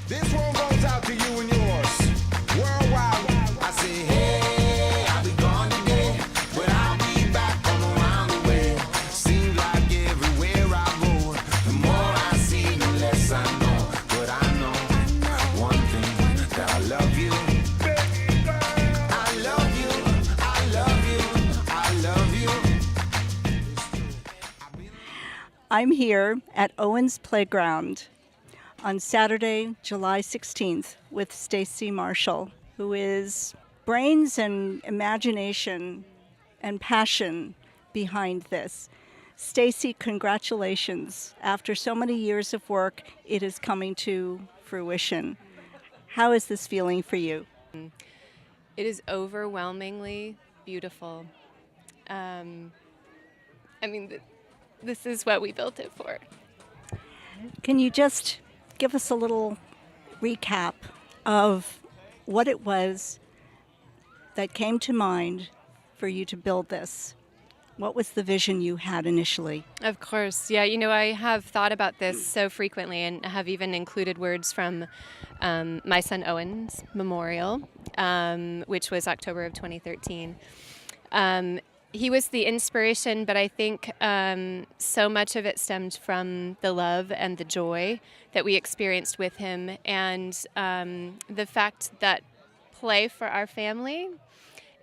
This one goes out to you and yours. Worldwide. I say, hey, I'll be gone today, but I'll be back from around the way. Seems like everywhere I go, the more I see, the less I know. But I know one thing, that I love you. I love you, I love you, I love you. I'm here at Owen's Playground on Saturday, July 16th with Stacy Marshall, who is brains and imagination and passion behind this. Stacy, congratulations. After so many years of work, it is coming to fruition. How is this feeling for you? It is overwhelmingly beautiful. This is what we built it for. Can you just give us a little recap of what it was that came to mind for you to build this? What was the vision you had initially? Of course. Yeah, I have thought about this so frequently and have even included words from my son Owen's memorial, which was October of 2013. He was the inspiration, but I think so much of it stemmed from the love and the joy that we experienced with him, and the fact that play for our family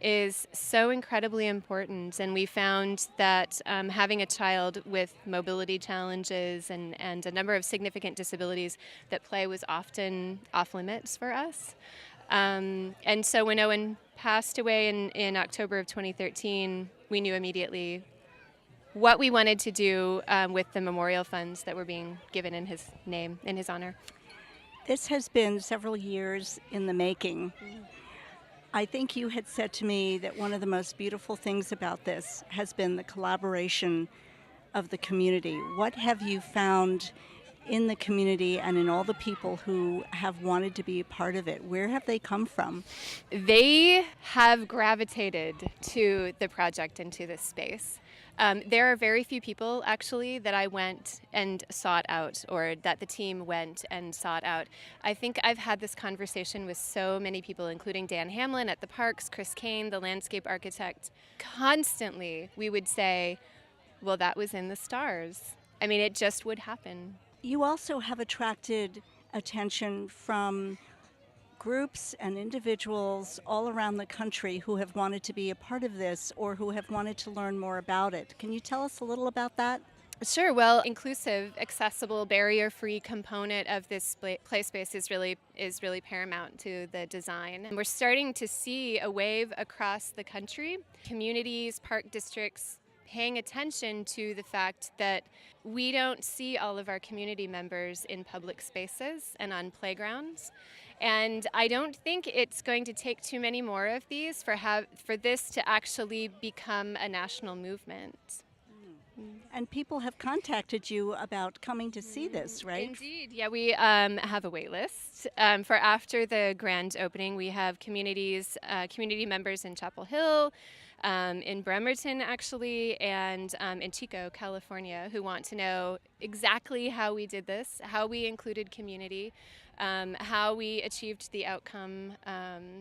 is so incredibly important. And we found that having a child with mobility challenges and a number of significant disabilities, that play was often off limits for us. And so when Owen passed away in October of 2013, we knew immediately what we wanted to do with the memorial funds that were being given in his name, in his honor. This has been several years in the making. I think you had said to me that one of the most beautiful things about this has been the collaboration of the community. What have you found in the community and in all the people who have wanted to be a part of it? Where have they come from? They have gravitated to the project and to this space. There are very few people, actually, that I went and sought out, or that the team went and sought out. I think I've had this conversation with so many people, including Dan Hamlin at the parks, Chris Kane, the landscape architect. Constantly, we would say, well, that was in the stars. I mean, it just would happen. You also have attracted attention from groups and individuals all around the country who have wanted to be a part of this or who have wanted to learn more about it. Can you tell us a little about that? Sure. Well, inclusive, accessible, barrier-free component of this play space is really paramount to the design. And we're starting to see a wave across the country, communities, park districts, paying attention to the fact that we don't see all of our community members in public spaces and on playgrounds. And I don't think it's going to take too many more of these for this to actually become a national movement. And people have contacted you about coming to see this, right? Indeed. Yeah, we have a wait list. For after the grand opening, we have community members in Chapel Hill, in Bremerton, actually, and in Chico, California, who want to know exactly how we did this, how we included community, how we achieved the outcome.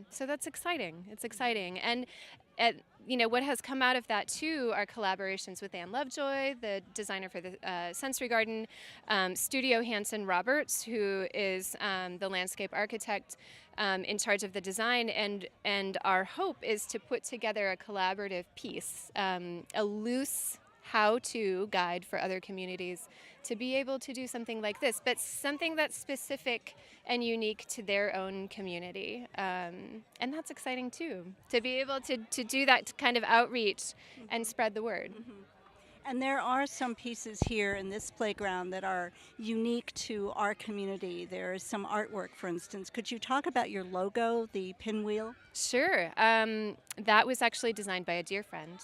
So that's exciting. It's exciting. And what has come out of that, too, are collaborations with Ann Lovejoy, the designer for the Sensory Garden, Studio Hanson Roberts, who is the landscape architect in charge of the design. And our hope is to put together a collaborative piece, a loose how-to guide for other communities to be able to do something like this, but something that's specific and unique to their own community. And that's exciting too, to be able to do that kind of outreach and spread the word. Mm-hmm. And there are some pieces here in this playground that are unique to our community. There is some artwork, for instance. Could you talk about your logo, the pinwheel? Sure. That was actually designed by a dear friend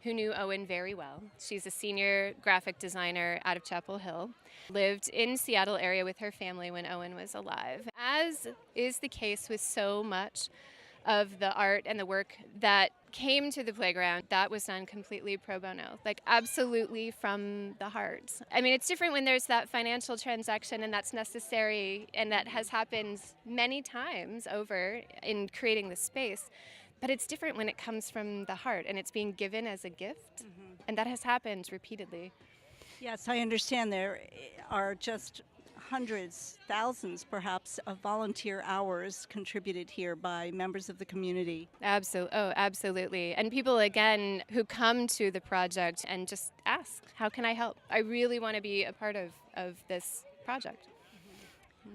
who knew Owen very well. She's a senior graphic designer out of Chapel Hill, lived in Seattle area with her family when Owen was alive. As is the case with so much of the art and the work that came to the playground, that was done completely pro bono, like absolutely from the heart. I mean, it's different when there's that financial transaction and that's necessary and that has happened many times over in creating the space. But it's different when it comes from the heart and it's being given as a gift. And that has happened repeatedly. Yes, I understand there are just hundreds, thousands perhaps, of volunteer hours contributed here by members of the community. Absolutely. And people, again, who come to the project and just ask, how can I help? I really want to be a part of this project.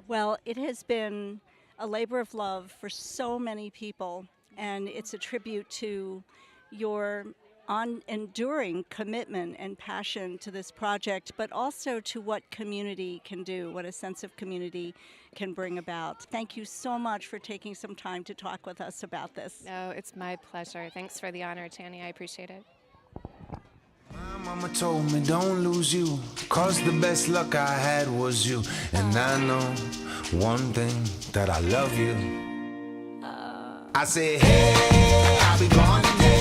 Well, it has been a labor of love for so many people, and it's a tribute to your enduring commitment and passion to this project, but also to what community can do, what a sense of community can bring about. Thank you so much for taking some time to talk with us about this. No, it's my pleasure. Thanks for the honor, Tanny. I appreciate it. My mama told me don't lose you, 'cause the best luck I had was you. And I know one thing, that I love you. I say, hey, I'll be gone today.